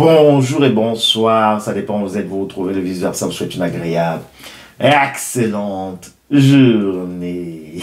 Bonjour et bonsoir, ça dépend où vous êtes, vous trouvez le vice-versa, vous souhaite une agréable et excellente journée.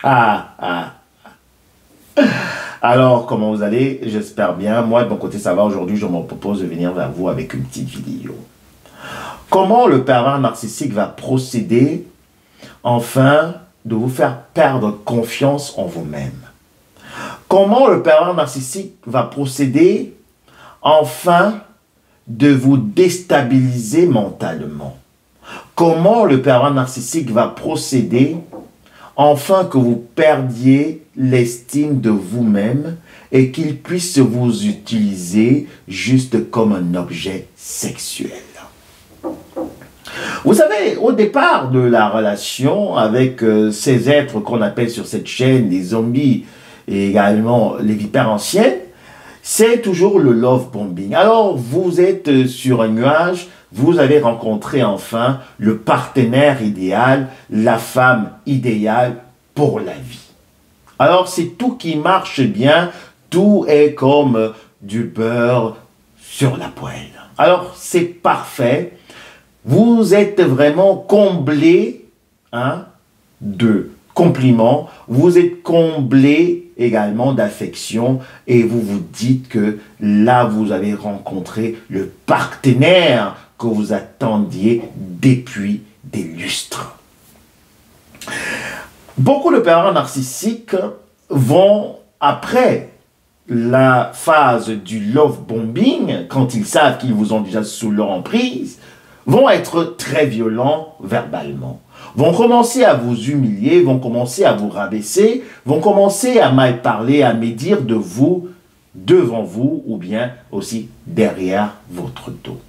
Ah, ah. Alors, comment vous allez? J'espère bien. Moi, de mon côté, ça va. Aujourd'hui, je me propose de venir vers vous avec une petite vidéo. Comment le pervers narcissique va procéder, afin de vous faire perdre confiance en vous-même? Comment le pervers narcissique va procéder afin de vous déstabiliser mentalement? Comment le pervers narcissique va procéder afin que vous perdiez l'estime de vous-même et qu'il puisse vous utiliser juste comme un objet sexuel? Vous savez, au départ de la relation avec ces êtres qu'on appelle sur cette chaîne les zombies et également les vipères anciennes, c'est toujours le love bombing. Alors, vous êtes sur un nuage, vous avez rencontré enfin le partenaire idéal, la femme idéale pour la vie. Alors, c'est tout qui marche bien, tout est comme du beurre sur la poêle. Alors, c'est parfait. Vous êtes vraiment comblé de compliments, vous êtes comblé également d'affection et vous vous dites que là, vous avez rencontré le partenaire que vous attendiez depuis des lustres. Beaucoup de pervers narcissiques vont, après la phase du love bombing, quand ils savent qu'ils vous ont déjà sous leur emprise, vont être très violents verbalement, vont commencer à vous humilier, vont commencer à vous rabaisser, vont commencer à mal parler, à médire de vous, devant vous ou bien aussi derrière votre dos.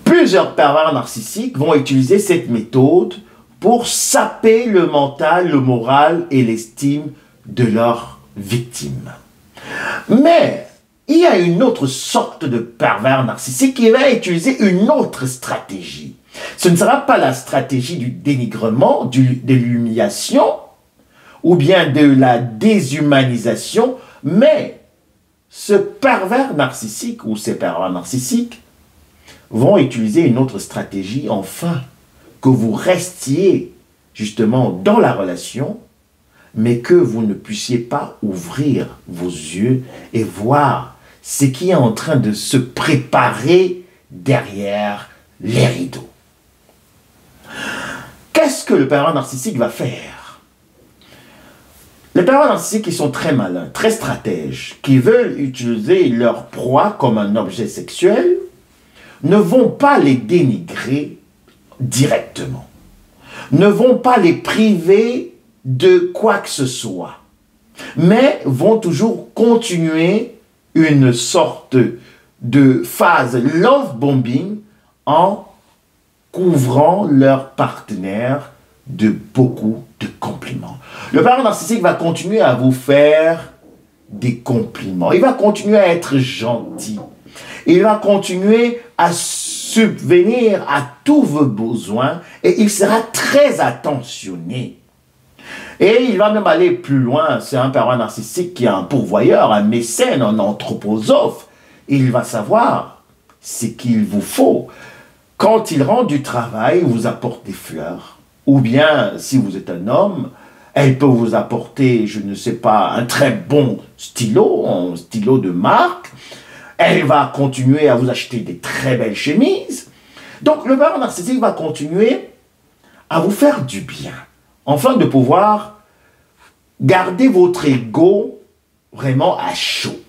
Plusieurs pervers narcissiques vont utiliser cette méthode pour saper le mental, le moral et l'estime de leurs victimes. Mais il y a une autre sorte de pervers narcissique qui va utiliser une autre stratégie. Ce ne sera pas la stratégie du dénigrement, de l'humiliation ou bien de la déshumanisation, mais ce pervers narcissique ou ces pervers narcissiques vont utiliser une autre stratégie afin que vous restiez justement dans la relation, mais que vous ne puissiez pas ouvrir vos yeux et voir ce qui est en train de se préparer derrière les rideaux. Qu'est-ce que le pervers narcissique va faire? Les pervers narcissiques, ils sont très malins, très stratèges, qui veulent utiliser leur proie comme un objet sexuel, ne vont pas les dénigrer directement, ne vont pas les priver de quoi que ce soit, mais vont toujours continuer une sorte de phase love bombing en couvrant leur partenaire de beaucoup de compliments. Le pervers narcissique va continuer à vous faire des compliments. Il va continuer à être gentil. Il va continuer à subvenir à tous vos besoins et il sera très attentionné. Et il va même aller plus loin. C'est un pervers narcissique qui est un pourvoyeur, un mécène, un anthroposophe. Il va savoir ce qu'il vous faut. Quand il rend du travail, il vous apporte des fleurs. Ou bien, si vous êtes un homme, elle peut vous apporter, je ne sais pas, un très bon stylo, un stylo de marque. Elle va continuer à vous acheter des très belles chemises. Donc, le pervers narcissique va continuer à vous faire du bien, afin de pouvoir garder votre ego vraiment à chaud.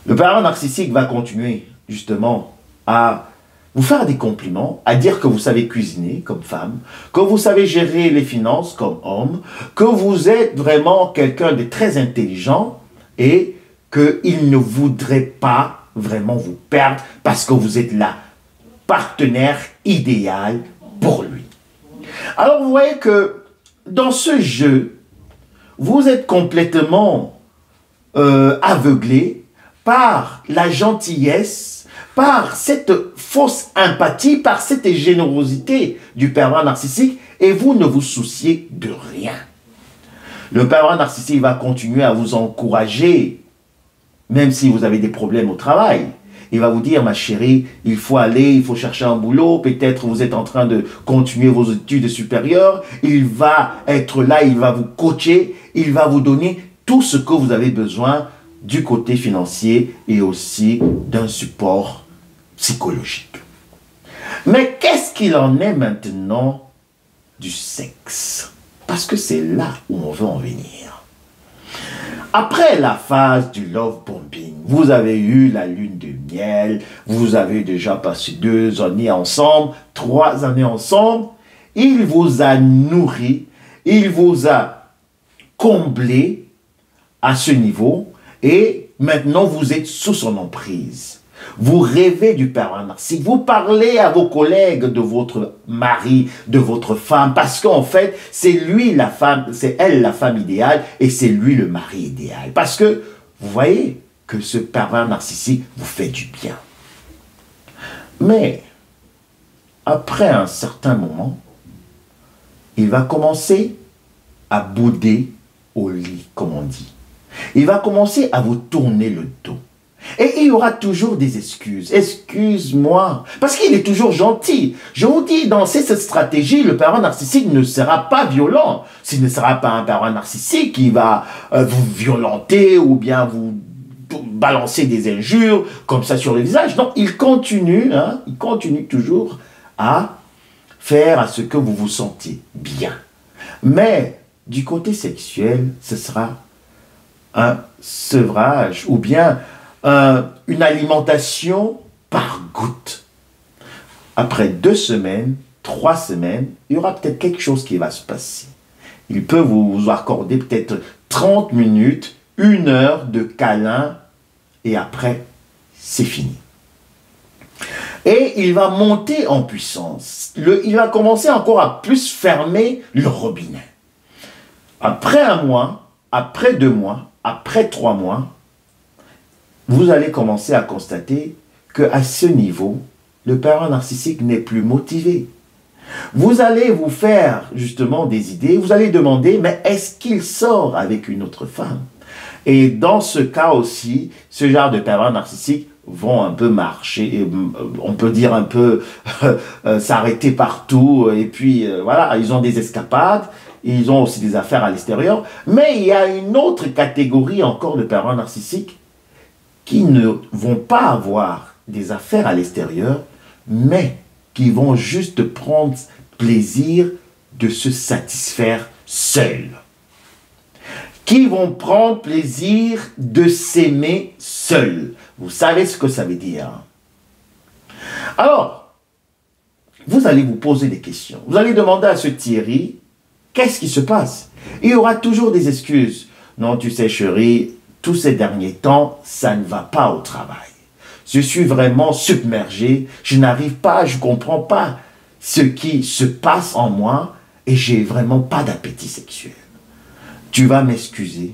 Le pervers narcissique va continuer justement à vous faire des compliments, à dire que vous savez cuisiner comme femme, que vous savez gérer les finances comme homme, que vous êtes vraiment quelqu'un de très intelligent et qu'il ne voudrait pas vraiment vous perdre parce que vous êtes la partenaire idéale pour lui. Alors vous voyez que dans ce jeu, vous êtes complètement aveuglé par la gentillesse, par cette fausse empathie, par cette générosité du pervers narcissique et vous ne vous souciez de rien. Le pervers narcissique va continuer à vous encourager même si vous avez des problèmes au travail. Il va vous dire, ma chérie, il faut aller, il faut chercher un boulot, peut-être vous êtes en train de continuer vos études supérieures, il va être là, il va vous coacher, il va vous donner tout ce que vous avez besoin du côté financier et aussi d'un support psychologique. Mais qu'est-ce qu'il en est maintenant du sexe? Parce que c'est là où on veut en venir. Après la phase du love bombing, vous avez eu la lune de miel, vous avez déjà passé 2 années ensemble, 3 années ensemble, il vous a nourri, il vous a comblé à ce niveau et maintenant vous êtes sous son emprise. Vous rêvez du pervers narcissique, vous parlez à vos collègues de votre mari, de votre femme, parce qu'en fait, c'est lui la femme, c'est elle la femme idéale et c'est lui le mari idéal. Parce que vous voyez que ce pervers narcissique vous fait du bien. Mais, après un certain moment, il va commencer à bouder au lit, comme on dit. Il va commencer à vous tourner le dos. Et il y aura toujours des excuses. Excuse-moi. Parce qu'il est toujours gentil. Je vous dis, dans cette stratégie, le pervers narcissique ne sera pas violent. Ce ne sera pas un pervers narcissique qui va vous violenter ou bien vous balancer des injures comme ça sur le visage. Non, il continue toujours à faire à ce que vous vous sentiez bien. Mais du côté sexuel, ce sera un sevrage ou bien une alimentation par goutte. Après 2 semaines, 3 semaines, il y aura peut-être quelque chose qui va se passer. Il peut vous accorder peut-être 30 minutes, 1 heure de câlin et après, c'est fini. Et il va monter en puissance. Il va commencer encore à plus fermer le robinet. Après 1 mois, après 2 mois, après 3 mois, vous allez commencer à constater qu'à ce niveau, le pervers narcissique n'est plus motivé. Vous allez vous faire justement des idées, vous allez demander, mais est-ce qu'il sort avec une autre femme? Et dans ce cas aussi, ce genre de pervers narcissiques vont un peu marcher, on peut dire un peu s'arrêter partout, et puis voilà, ils ont des escapades, ils ont aussi des affaires à l'extérieur, mais il y a une autre catégorie encore de pervers narcissiques qui ne vont pas avoir des affaires à l'extérieur, mais qui vont juste prendre plaisir de se satisfaire seuls. Qui vont prendre plaisir de s'aimer seuls. Vous savez ce que ça veut dire. Alors, vous allez vous poser des questions. Vous allez demander à ce Thierry, qu'est-ce qui se passe? Il y aura toujours des excuses. Non, tu sais, chérie, tous ces derniers temps, ça ne va pas au travail. Je suis vraiment submergé, je n'arrive pas, je ne comprends pas ce qui se passe en moi et j'ai vraiment pas d'appétit sexuel. Tu vas m'excuser,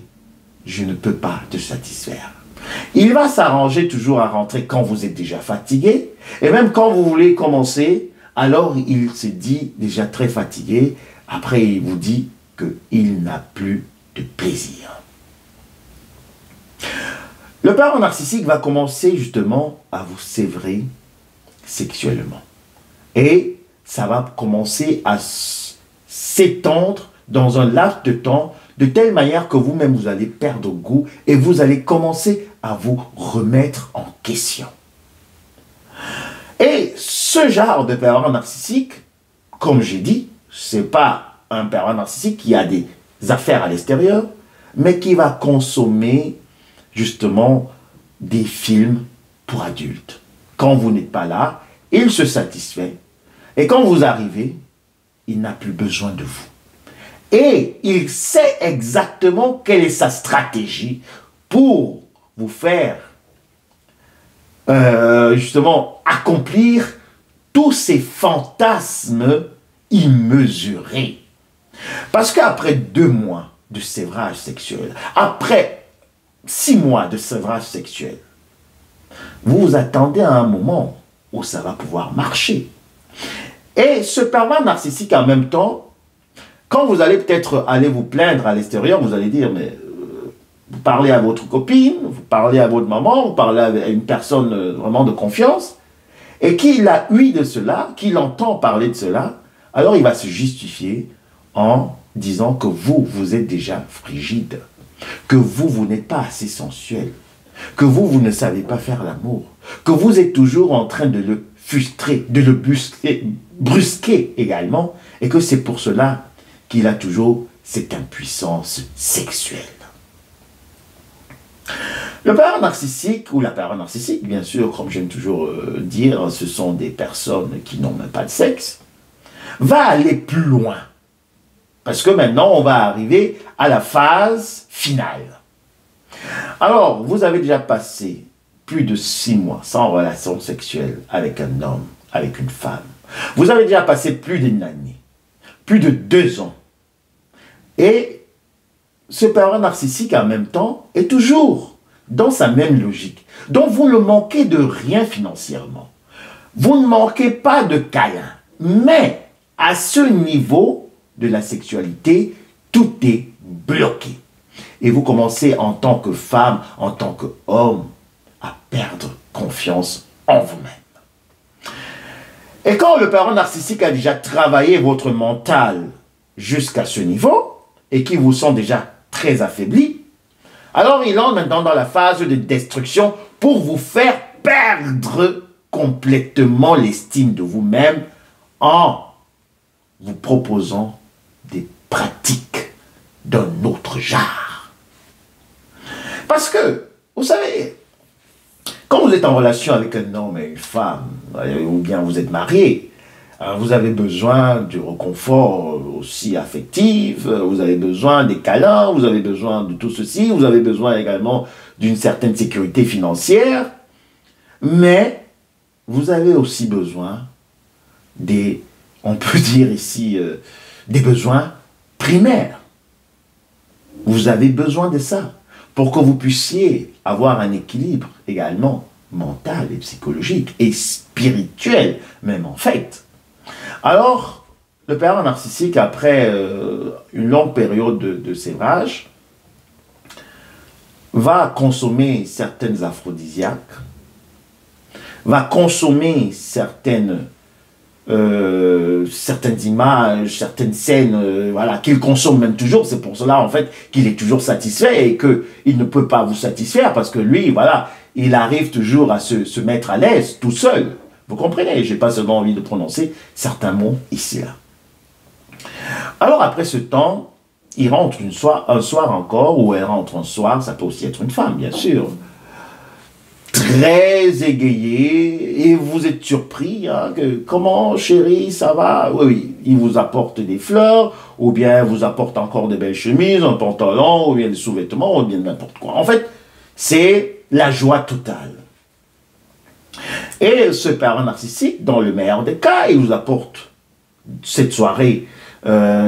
je ne peux pas te satisfaire. Il va s'arranger toujours à rentrer quand vous êtes déjà fatigué et même quand vous voulez commencer, alors il se dit déjà très fatigué, après il vous dit qu'il n'a plus de plaisir. Le pervers narcissique va commencer justement à vous sévrer sexuellement. Et ça va commencer à s'étendre dans un laps de temps de telle manière que vous-même vous allez perdre goût et vous allez commencer à vous remettre en question. Et ce genre de pervers narcissique, comme j'ai dit, ce n'est pas un pervers narcissique qui a des affaires à l'extérieur, mais qui va consommer justement des films pour adultes. Quand vous n'êtes pas là, il se satisfait. Et quand vous arrivez, il n'a plus besoin de vous. Et il sait exactement quelle est sa stratégie pour vous faire justement accomplir tous ces fantasmes immesurés. Parce qu'après 2 mois de sévrage sexuel, après 6 mois de sévrage sexuel, vous vous attendez à un moment où ça va pouvoir marcher. Et ce pervers narcissique en même temps, quand vous allez peut-être aller vous plaindre à l'extérieur, vous allez dire, mais Vous parlez à votre copine, vous parlez à votre maman, vous parlez à une personne vraiment de confiance, et qu'il a ouï de cela, qu'il entend parler de cela, alors il va se justifier en disant que vous, vous êtes déjà frigide, que vous n'êtes pas assez sensuel, que vous ne savez pas faire l'amour, que vous êtes toujours en train de le frustrer, de le brusquer également, et que c'est pour cela qu'il a toujours cette impuissance sexuelle. Le parent narcissique, ou la parent narcissique, bien sûr, comme j'aime toujours dire, ce sont des personnes qui n'ont même pas de sexe, va aller plus loin. Parce que maintenant, on va arriver à la phase finale. Alors, vous avez déjà passé plus de 6 mois sans relation sexuelle avec un homme, avec une femme. Vous avez déjà passé plus d'une année, plus de 2 ans. Et ce parent narcissique, en même temps, est toujours dans sa même logique. Donc, vous ne manquez de rien financièrement. Vous ne manquez pas de câlin. Mais, à ce niveau de la sexualité, tout est bloqué. Et vous commencez en tant que femme, en tant qu'homme, à perdre confiance en vous-même. Et quand le parent narcissique a déjà travaillé votre mental jusqu'à ce niveau, et qui vous sent déjà très affaibli, alors il entre maintenant dans la phase de destruction pour vous faire perdre complètement l'estime de vous-même en vous proposant des pratiques d'un autre genre. Parce que, vous savez, quand vous êtes en relation avec un homme et une femme, ou bien vous êtes marié, vous avez besoin du réconfort aussi affectif, vous avez besoin des câlins, vous avez besoin de tout ceci, vous avez besoin également d'une certaine sécurité financière, mais vous avez aussi besoin des, on peut dire ici, des besoins primaires. Vous avez besoin de ça pour que vous puissiez avoir un équilibre également mental et psychologique et spirituel même en fait. Alors, le parent narcissique, après une longue période de sévrage, va consommer certaines aphrodisiaques, va consommer certaines images, certaines scènes, voilà, qu'il consomme même toujours. C'est pour cela, en fait, qu'il est toujours satisfait et qu'il ne peut pas vous satisfaire parce que lui, voilà, il arrive toujours à se mettre à l'aise tout seul. Vous comprenez? Je n'ai pas seulement envie de prononcer certains mots ici, là. Alors, après ce temps, il rentre un soir encore, ou elle rentre un soir, ça peut aussi être une femme, bien sûr, très égayée, et vous êtes surpris, hein, que comment, chérie, ça va? Oui, oui, il vous apporte des fleurs, ou bien vous apporte encore des belles chemises, un pantalon, ou bien des sous-vêtements, ou bien n'importe quoi. En fait, c'est la joie totale. Et ce parent narcissique, dans le meilleur des cas, il vous apporte cette soirée,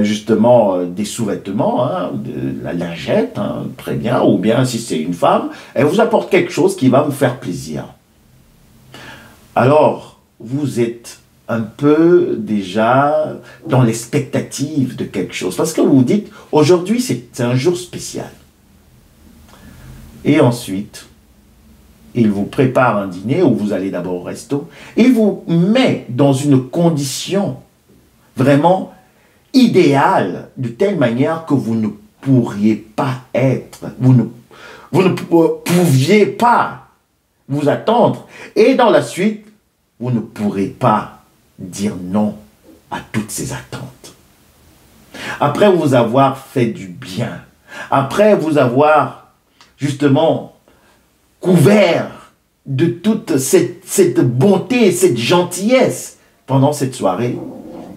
justement, des sous-vêtements, hein, de la lingette, hein, très bien, ou bien si c'est une femme, elle vous apporte quelque chose qui va vous faire plaisir. Alors, vous êtes un peu déjà dans l'expectative de quelque chose, parce que vous vous dites, aujourd'hui c'est un jour spécial. Et ensuite, il vous prépare un dîner où vous allez d'abord au resto. Il vous met dans une condition vraiment idéale, de telle manière que vous ne pourriez pas être, vous ne pouviez pas vous attendre. Et dans la suite, vous ne pourrez pas dire non à toutes ces attentes. Après vous avoir fait du bien, après vous avoir justement couvert de toute cette bonté, cette gentillesse pendant cette soirée,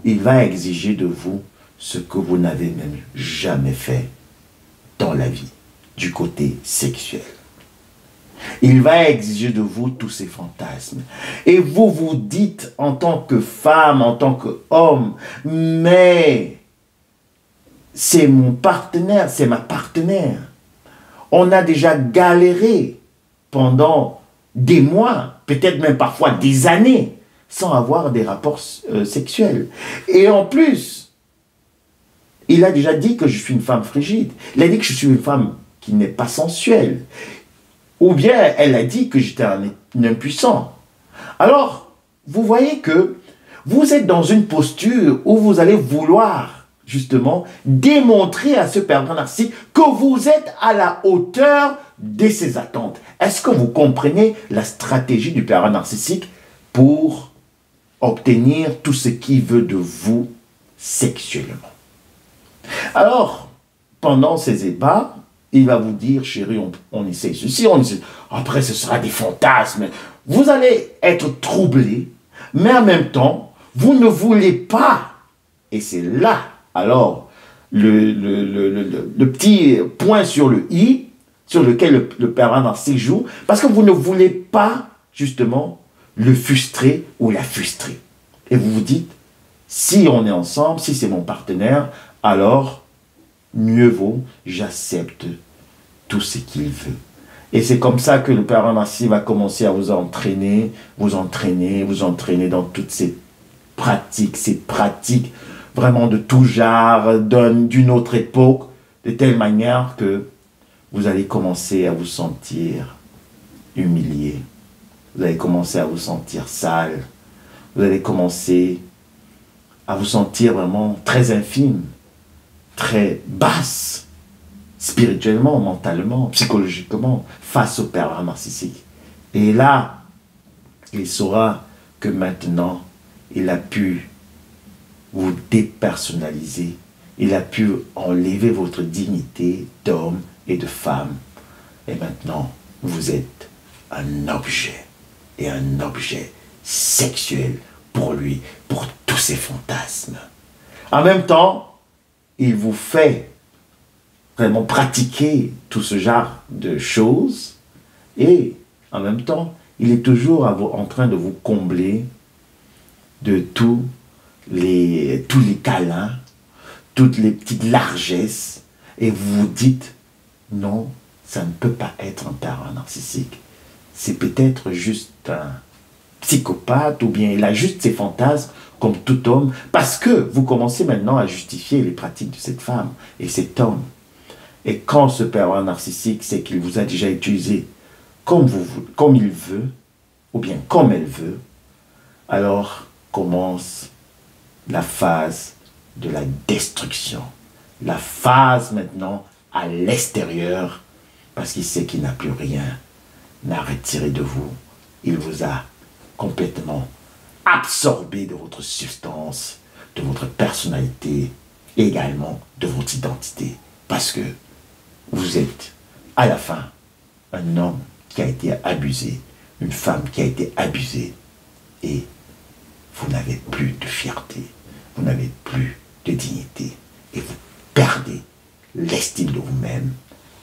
il va exiger de vous ce que vous n'avez même jamais fait dans la vie, du côté sexuel. Il va exiger de vous tous ces fantasmes. Et vous vous dites en tant que femme, en tant qu'homme, mais c'est mon partenaire, c'est ma partenaire. On a déjà galéré pendant des mois, peut-être même parfois des années, sans avoir des rapports sexuels. Et en plus, il a déjà dit que je suis une femme frigide. Il a dit que je suis une femme qui n'est pas sensuel. Ou bien elle a dit que j'étais un impuissant. Alors, vous voyez que vous êtes dans une posture où vous allez vouloir justement démontrer à ce pervers narcissique que vous êtes à la hauteur de ses attentes. Est-ce que vous comprenez la stratégie du pervers narcissique pour obtenir tout ce qu'il veut de vous sexuellement? Alors, pendant ces ébats, il va vous dire, chérie, on essaie ceci, on essaie. Après, ce sera des fantasmes. Vous allez être troublé, mais en même temps, vous ne voulez pas. Et c'est là, alors, le petit point sur le i, sur lequel le pervers narcissique joue, parce que vous ne voulez pas, justement, le frustrer ou la frustrer. Et vous vous dites, si on est ensemble, si c'est mon partenaire, alors, mieux vaut, j'accepte tout ce qu'il veut. Et c'est comme ça que le pervers narcissique va commencer à vous entraîner dans toutes ces pratiques vraiment de tout genre, d'une autre époque, de telle manière que vous allez commencer à vous sentir humilié. Vous allez commencer à vous sentir sale. Vous allez commencer à vous sentir vraiment très infime, très basse, spirituellement, mentalement, psychologiquement, face au pervers narcissique. Et là, il saura que maintenant, il a pu vous dépersonnaliser. Il a pu enlever votre dignité d'homme et de femme. Et maintenant, vous êtes un objet. Et un objet sexuel pour lui, pour tous ses fantasmes. En même temps, il vous fait vraiment pratiquer tout ce genre de choses. Et en même temps, il est toujours en train de vous combler de tous les câlins, toutes les petites largesses. Et vous vous dites, non, ça ne peut pas être un pervers narcissique. C'est peut-être juste un psychopathe, ou bien il a juste ses fantasmes comme tout homme, parce que vous commencez maintenant à justifier les pratiques de cette femme et cet homme. Et quand ce pervers narcissique sait qu'il vous a déjà utilisé comme il veut, ou bien comme elle veut, alors commence la phase de la destruction. La phase maintenant à l'extérieur, parce qu'il sait qu'il n'a plus rien à retirer de vous. Il vous a complètement absorbé de votre substance, de votre personnalité, et également de votre identité. Parce que vous êtes, à la fin, un homme qui a été abusé, une femme qui a été abusée, et vous n'avez plus de fierté, vous n'avez plus de dignité, et vous perdez l'estime de vous-même,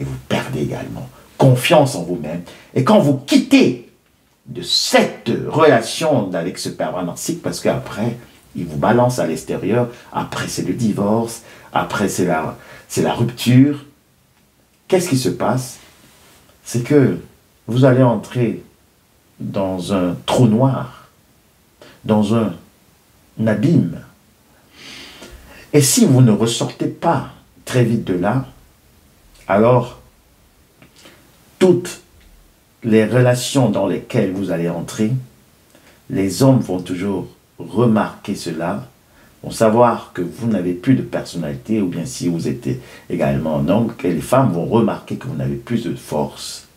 et vous perdez également confiance en vous-même. Et quand vous quittez de cette relation avec ce pervers narcissique, parce qu'après, il vous balance à l'extérieur, après c'est le divorce, après c'est la rupture, qu'est-ce qui se passe? C'est que vous allez entrer dans un trou noir, dans un abîme. Et si vous ne ressortez pas très vite de là, alors toutes les relations dans lesquelles vous allez entrer, les hommes vont toujours remarquer cela, vont savoir que vous n'avez plus de personnalité, ou bien si vous êtes également un homme, que les femmes vont remarquer que vous n'avez plus de force,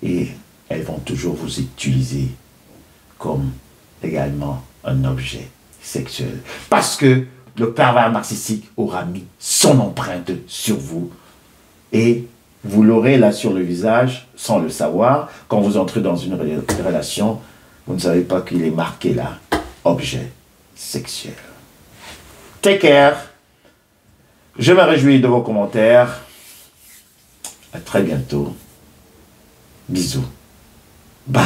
et elles vont toujours vous utiliser comme également un objet sexuel. Parce que le pervers narcissique aura mis son empreinte sur vous, et vous l'aurez là sur le visage, sans le savoir. Quand vous entrez dans une relation, vous ne savez pas qu'il est marqué là, objet sexuel. Take care. Je me réjouis de vos commentaires. À très bientôt. Bisous. Bye.